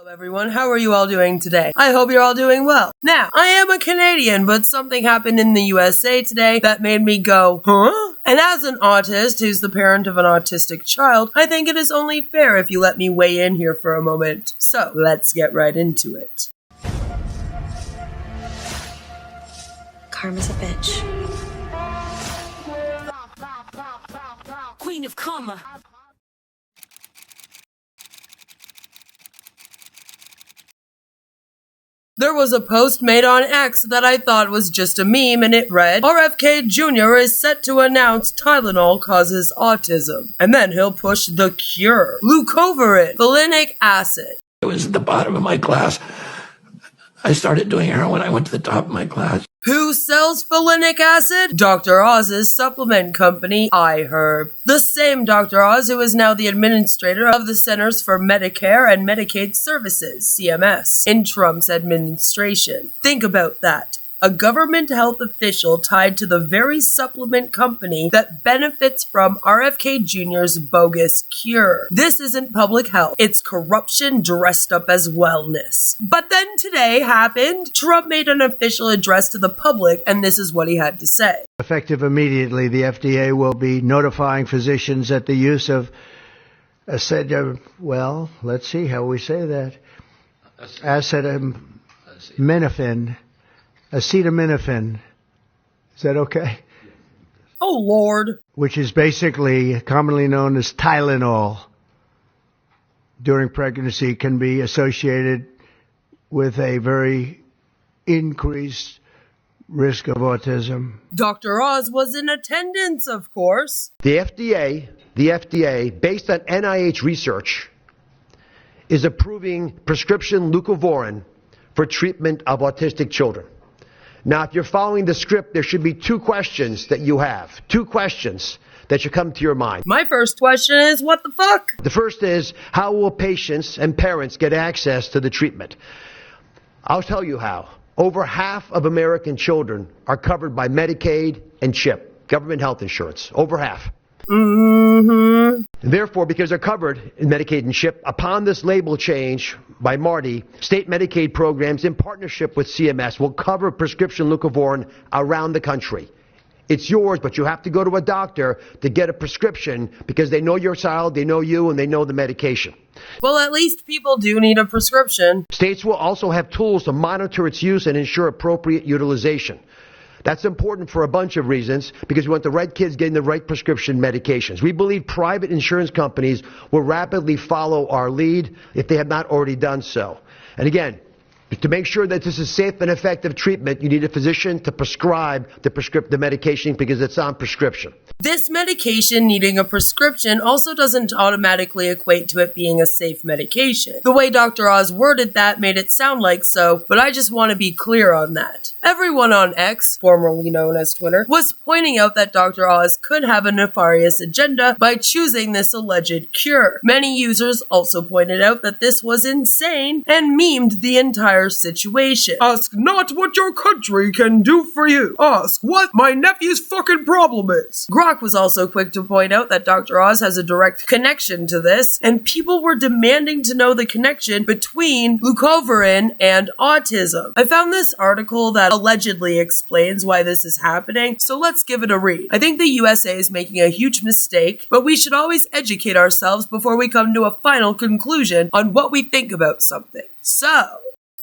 Hello everyone, how are you all doing today? I hope you're all doing well. Now, I am a Canadian, but something happened in the USA today that made me go, huh? And as an autist who's the parent of an autistic child, I think it is only fair if you let me weigh in here for a moment. So, let's get right into it. Karma's a bitch. Queen of Karma. There was a post made on X that I thought was just a meme, and it read, RFK Jr. is set to announce Tylenol causes autism, and then he'll push the cure. Leucovorin, folic acid. I was at the bottom of my class. I started doing heroin. I went to the top of my class. Who sells folic acid? Dr. Oz's supplement company, iHerb. The same Dr. Oz who is now the administrator of the Centers for Medicare and Medicaid Services, CMS, in Trump's administration. Think about that. A government health official tied to the very supplement company that benefits from RFK Jr.'s bogus cure. This isn't public health. It's corruption dressed up as wellness. But then today happened. Trump made an official address to the public, and this is what he had to say. Effective immediately, the FDA will be notifying physicians that the use of acetaminophen, is that okay? Oh, Lord. Which is basically commonly known as Tylenol, during pregnancy can be associated with a very increased risk of autism. Dr. Oz was in attendance, of course. The FDA, based on NIH research, is approving prescription leucovorin for treatment of autistic children. Now, if you're following the script, there should be two questions that you have. Two questions that should come to your mind. My first question is, what the fuck? The first is, how will patients and parents get access to the treatment? I'll tell you how. Over half of American children are covered by Medicaid and CHIP, government health insurance. Over half. Mm-hmm. Therefore, because they're covered in Medicaid and CHIP, upon this label change by Marty, state Medicaid programs in partnership with CMS will cover prescription leucovorin around the country. It's yours, but you have to go to a doctor to get a prescription because they know your child, they know you, and they know the medication. Well, at least people do need a prescription. States will also have tools to monitor its use and ensure appropriate utilization. That's important for a bunch of reasons, because we want the right kids getting the right prescription medications. We believe private insurance companies will rapidly follow our lead if they have not already done so. And again, to make sure that this is safe and effective treatment, you need a physician to prescribe the medication because it's on prescription. This medication needing a prescription also doesn't automatically equate to it being a safe medication. The way Dr. Oz worded that made it sound like so, but I just want to be clear on that. Everyone on X, formerly known as Twitter, was pointing out that Dr. Oz could have a nefarious agenda by choosing this alleged cure. Many users also pointed out that this was insane and memed the entire situation. Ask not what your country can do for you. Ask what my nephew's fucking problem is. Grok was also quick to point out that Dr. Oz has a direct connection to this, and people were demanding to know the connection between leucovorin and autism. I found this article that allegedly explains why this is happening, so let's give it a read. I think the USA is making a huge mistake, but we should always educate ourselves before we come to a final conclusion on what we think about something. So,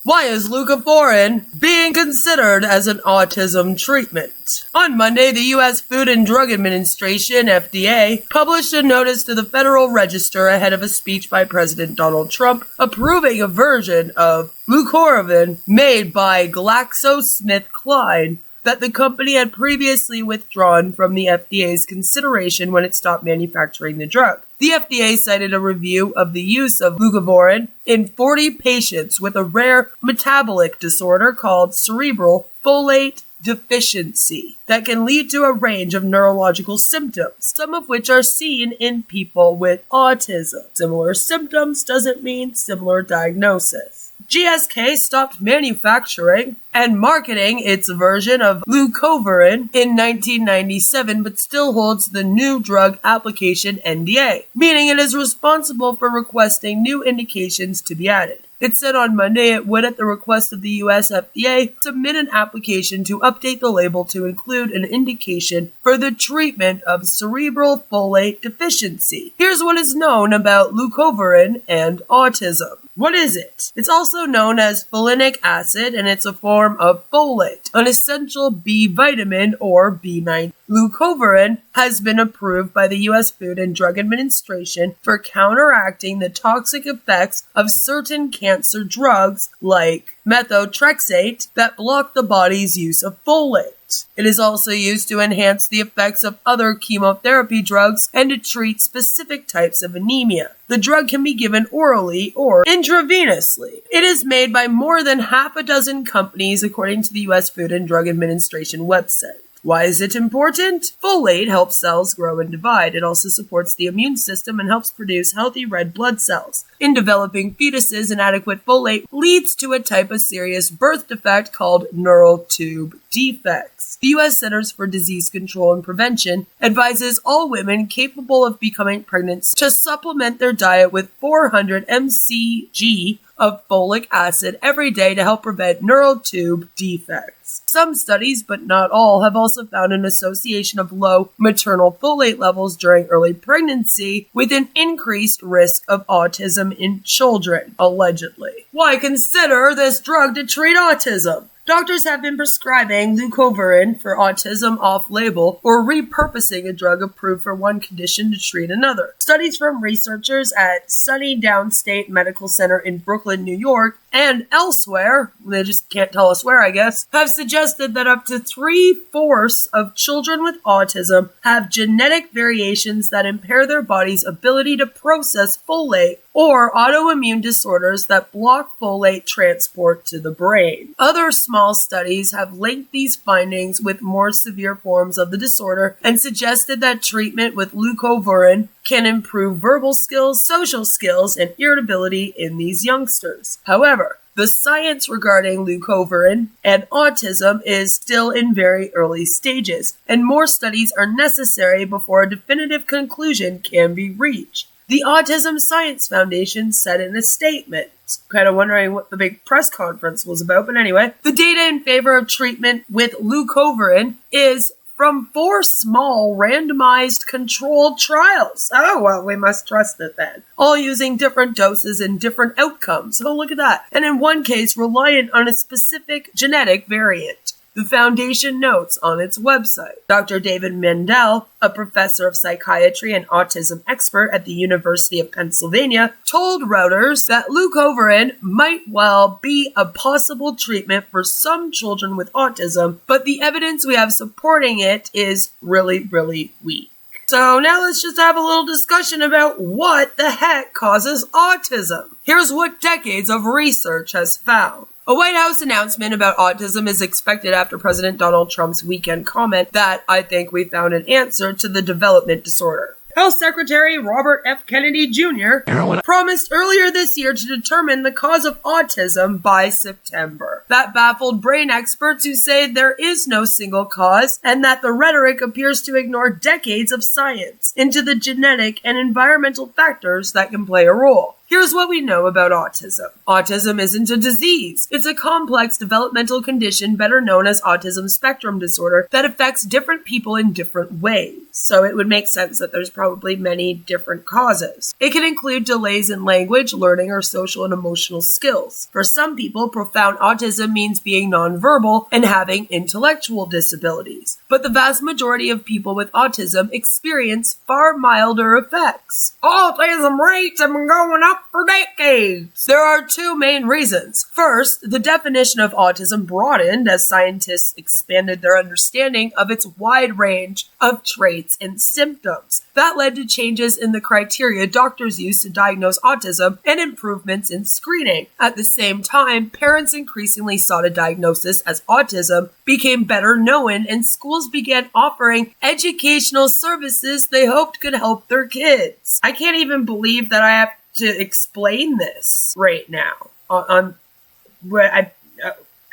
why is leucovorin being considered as an autism treatment? On Monday, the U.S. Food and Drug Administration, FDA, published a notice to the Federal Register ahead of a speech by President Donald Trump approving a version of leucovorin made by GlaxoSmithKline that the company had previously withdrawn from the FDA's consideration when it stopped manufacturing the drug. The FDA cited a review of the use of leucovorin in 40 patients with a rare metabolic disorder called cerebral folate deficiency that can lead to a range of neurological symptoms, some of which are seen in people with autism. Similar symptoms doesn't mean similar diagnosis. GSK stopped manufacturing, and marketing its version of Leucovorin in 1997, but still holds the new drug application NDA, meaning it is responsible for requesting new indications to be added. It said on Monday it would, at the request of the U.S. FDA, submit an application to update the label to include an indication for the treatment of cerebral folate deficiency. Here's what is known about Leucovorin and autism. What is it? It's also known as folinic acid, and it's a form of folate, an essential B vitamin or B9. Leucovorin has been approved by the U.S. Food and Drug Administration for counteracting the toxic effects of certain cancer drugs like methotrexate that block the body's use of folate. It is also used to enhance the effects of other chemotherapy drugs and to treat specific types of anemia. The drug can be given orally or intravenously. It is made by more than half a dozen companies, according to the U.S. Food and Drug Administration website. Why is it important? Folate helps cells grow and divide. It also supports the immune system and helps produce healthy red blood cells. In developing fetuses, inadequate folate leads to a type of serious birth defect called neural tube defects. The U.S. Centers for Disease Control and Prevention advises all women capable of becoming pregnant to supplement their diet with 400 mcg of folic acid every day to help prevent neural tube defects. Some studies, but not all, have also found an association of low maternal folate levels during early pregnancy with an increased risk of autism in children, allegedly. Why consider this drug to treat autism? Doctors have been prescribing Leucovorin for autism off-label or repurposing a drug approved for one condition to treat another. Studies from researchers at Sunny Downstate Medical Center in Brooklyn, New York, and elsewhere, they just can't tell us where, I guess, have suggested that up to 3/4 of children with autism have genetic variations that impair their body's ability to process folate or autoimmune disorders that block folate transport to the brain. Other small studies have linked these findings with more severe forms of the disorder and suggested that treatment with Leucovorin can improve verbal skills, social skills, and irritability in these youngsters. However, the science regarding Leucovorin and autism is still in very early stages, and more studies are necessary before a definitive conclusion can be reached. The Autism Science Foundation said in a statement. Kind of wondering what the big press conference was about, but anyway, the data in favor of treatment with Leucovorin is from 4 small randomized controlled trials. Oh, well, we must trust it then. All using different doses and different outcomes. Oh, look at that. And in one case, reliant on a specific genetic variant. The foundation notes on its website. Dr. David Mendel, a professor of psychiatry and autism expert at the University of Pennsylvania, told Reuters that Leucovorin might well be a possible treatment for some children with autism, but the evidence we have supporting it is really, really weak. So now let's just have a little discussion about what the heck causes autism. Here's what decades of research has found. A White House announcement about autism is expected after President Donald Trump's weekend comment that I think we found an answer to the development disorder. Health Secretary Robert F. Kennedy Jr. promised earlier this year to determine the cause of autism by September. That baffled brain experts who say there is no single cause and that the rhetoric appears to ignore decades of science into the genetic and environmental factors that can play a role. Here's what we know about autism. Autism isn't a disease. It's a complex developmental condition better known as autism spectrum disorder that affects different people in different ways. So it would make sense that there's probably many different causes. It can include delays in language, learning, or social and emotional skills. For some people, profound autism means being nonverbal and having intellectual disabilities. But the vast majority of people with autism experience far milder effects. Autism rates have been going up for decades. There are 2 main reasons. First, the definition of autism broadened as scientists expanded their understanding of its wide range of traits and symptoms. That led to changes in the criteria doctors use to diagnose autism and improvements in screening. At the same time, parents increasingly sought a diagnosis as autism became better known and schools began offering educational services they hoped could help their kids. I can't even believe that I have to explain this right now.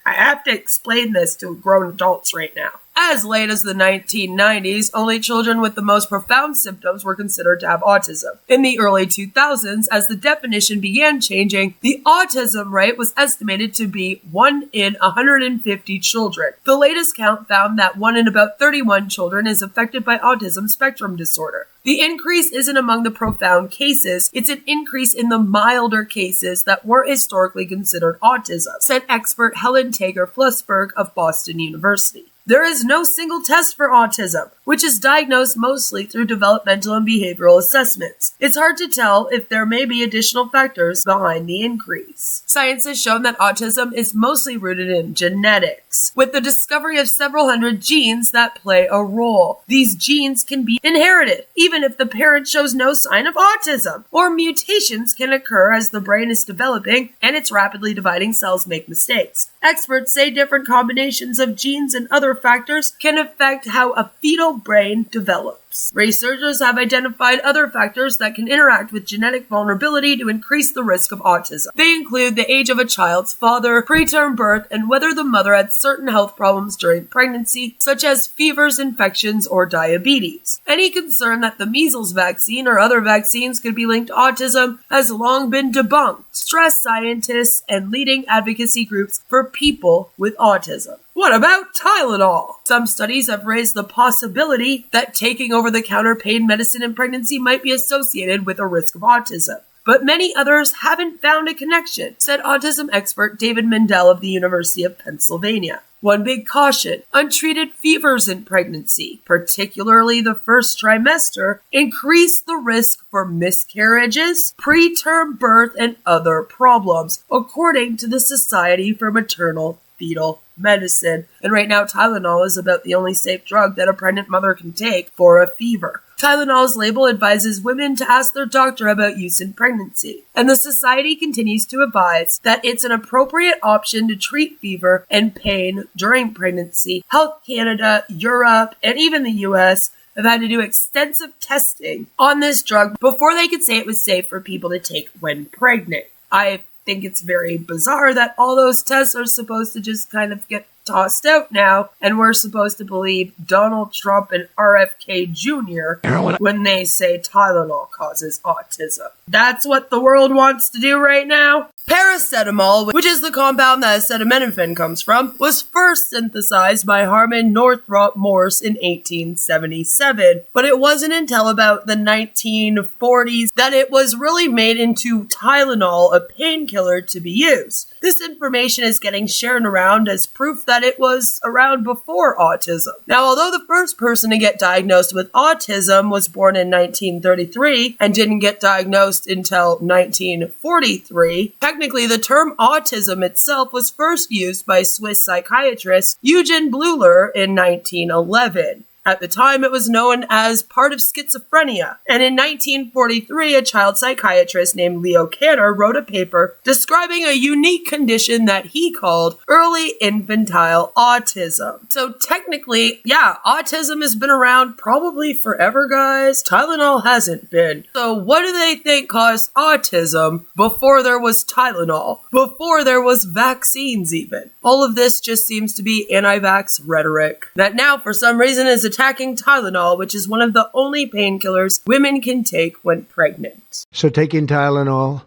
I have to explain this to grown adults right now. As late as the 1990s, only children with the most profound symptoms were considered to have autism. In the early 2000s, as the definition began changing, the autism rate was estimated to be 1 in 150 children. The latest count found that 1 in about 31 children is affected by autism spectrum disorder. The increase isn't among the profound cases, it's an increase in the milder cases that weren't historically considered autism, said expert Helen Tager-Flusberg of Boston University. There is no single test for autism, which is diagnosed mostly through developmental and behavioral assessments. It's hard to tell if there may be additional factors behind the increase. Science has shown that autism is mostly rooted in genetics, with the discovery of several hundred genes that play a role. These genes can be inherited, even if the parent shows no sign of autism, or mutations can occur as the brain is developing and its rapidly dividing cells make mistakes. Experts say different combinations of genes and other factors can affect how a fetal brain develops. Researchers have identified other factors that can interact with genetic vulnerability to increase the risk of autism. They include the age of a child's father, preterm birth, and whether the mother had certain health problems during pregnancy, such as fevers, infections, or diabetes. Any concern that the measles vaccine or other vaccines could be linked to autism has long been debunked, stress scientists and leading advocacy groups for people with autism. What about Tylenol? Some studies have raised the possibility that taking over-the-counter pain medicine in pregnancy might be associated with a risk of autism. But many others haven't found a connection, said autism expert David Mendel of the University of Pennsylvania. One big caution: untreated fevers in pregnancy, particularly the first trimester, increase the risk for miscarriages, preterm birth, and other problems, according to the Society for Maternal Fetal Medicine. And right now, Tylenol is about the only safe drug that a pregnant mother can take for a fever. Tylenol's label advises women to ask their doctor about use in pregnancy, and the society continues to advise that it's an appropriate option to treat fever and pain during pregnancy. Health Canada, Europe, and even the US have had to do extensive testing on this drug before they could say it was safe for people to take when pregnant. I think it's very bizarre that all those tests are supposed to just kind of get tossed out now, and we're supposed to believe Donald Trump and RFK Jr. when they say Tylenol causes autism. That's what the world wants to do right now? Paracetamol, which is the compound that acetaminophen comes from, was first synthesized by Harmon Northrop Morse in 1877, but it wasn't until about the 1940s that it was really made into Tylenol, a painkiller to be used. This information is getting shared around as proof that it was around before autism. Now, although the first person to get diagnosed with autism was born in 1933 and didn't get diagnosed until 1943, technically the term autism itself was first used by Swiss psychiatrist Eugen Bleuler in 1911. At the time, it was known as part of schizophrenia, and in 1943, a child psychiatrist named Leo Kanner wrote a paper describing a unique condition that he called early infantile autism. So technically, yeah, autism has been around probably forever, guys. Tylenol hasn't been. So what do they think caused autism before there was Tylenol, before there was vaccines even? All of this just seems to be anti-vax rhetoric that now, for some reason, is attacking Tylenol, which is one of the only painkillers women can take when pregnant. So taking Tylenol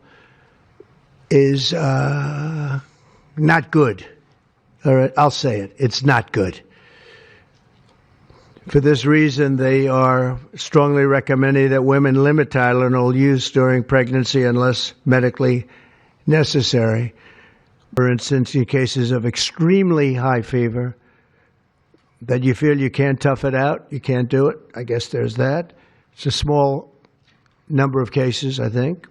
is not good. All right, I'll say it. It's not good. For this reason, they are strongly recommending that women limit Tylenol use during pregnancy unless medically necessary. For instance, in cases of extremely high fever, that you feel you can't tough it out, you can't do it, I guess there's that. It's a small number of cases, I think.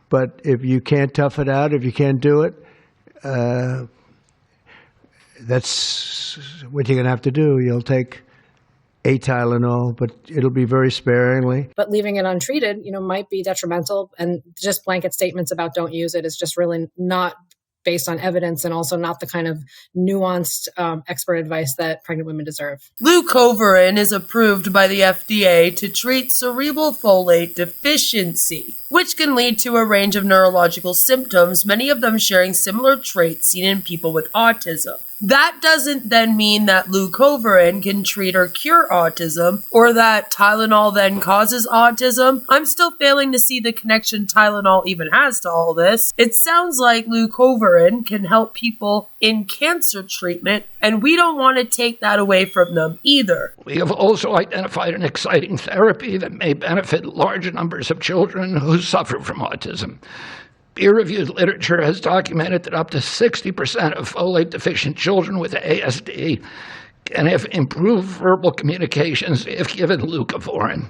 But if you can't tough it out, if you can't do it, that's what you're going to have to do. You'll take a Tylenol, but it'll be very sparingly. But leaving it untreated, might be detrimental. And just blanket statements about don't use it is just really not based on evidence, and also not the kind of nuanced expert advice that pregnant women deserve. Leucovorin is approved by the FDA to treat cerebral folate deficiency, which can lead to a range of neurological symptoms, many of them sharing similar traits seen in people with autism. That doesn't then mean that Leucovorin can treat or cure autism, or that Tylenol then causes autism. I'm still failing to see the connection Tylenol even has to all this. It sounds like Leucovorin can help people in cancer treatment, and we don't want to take that away from them either. We have also identified an exciting therapy that may benefit large numbers of children who suffer from autism. Peer-reviewed literature has documented that up to 60% of folate-deficient children with ASD can have improved verbal communications if given leucovorin.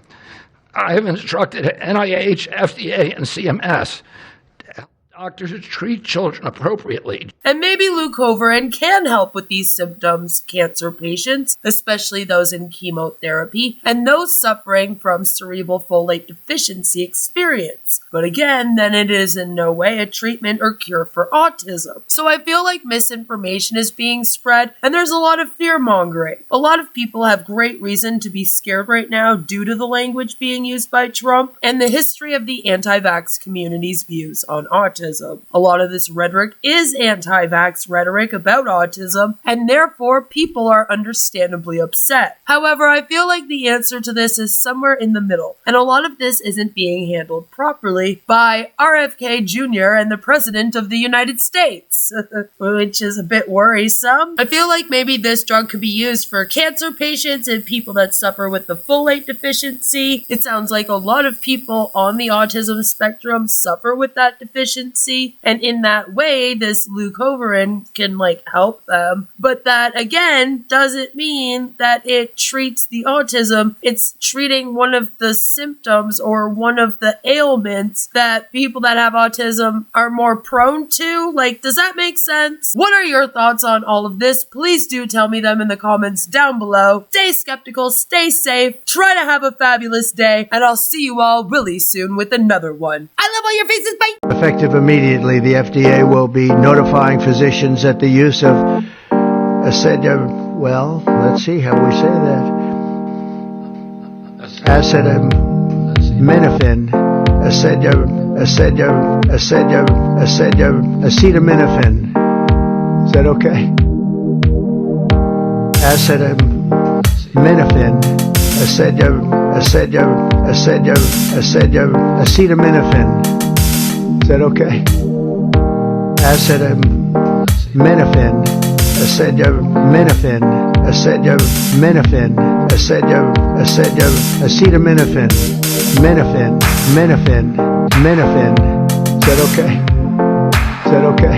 I have instructed NIH, FDA, and CMS to help doctors treat children appropriately. And maybe Leucovorin can help with these symptoms, cancer patients, especially those in chemotherapy, and those suffering from cerebral folate deficiency experience. But again, then it is in no way a treatment or cure for autism. So I feel like misinformation is being spread, and there's a lot of fear-mongering. A lot of people have great reason to be scared right now due to the language being used by Trump and the history of the anti-vax community's views on autism. A lot of this rhetoric is anti-vax rhetoric about autism, and therefore people are understandably upset. However, I feel like the answer to this is somewhere in the middle, and a lot of this isn't being handled properly by RFK Jr. and the President of the United States, which is a bit worrisome. I feel like maybe this drug could be used for cancer patients and people that suffer with the folate deficiency. It sounds like a lot of people on the autism spectrum suffer with that deficiency, and in that way, this Leucovorin can help them. But that again doesn't mean that it treats the autism. It's treating one of the symptoms or one of the ailments that people that have autism are more prone to. Does that make sense? What are your thoughts on all of this? Please do tell me them in the comments down below. Stay skeptical, stay safe, try to have a fabulous day, and I'll see you all really soon with another one. I love all your faces, bye! Effective immediately, the FDA will be notifying physicians that the use of let's see how we say that. Acetaminophen, acetaminophen. Is that okay? Acetaminophen, acetaminophen. Is that okay? Acetaminophen, acetaminophen, acetaminophen, acetaminophen, minophen. Is that okay? Is that okay?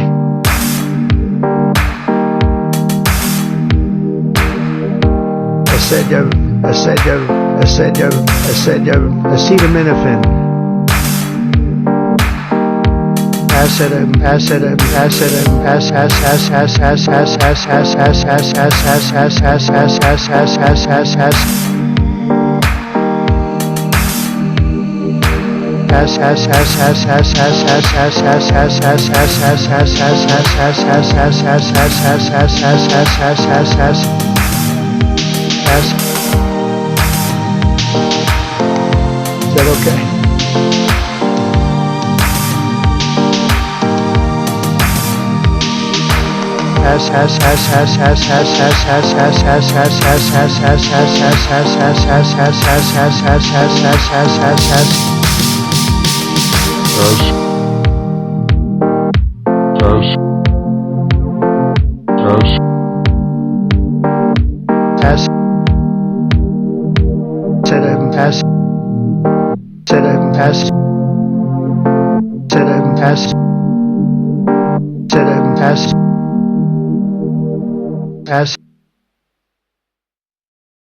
Acetaminophen. Is that okay? Pass.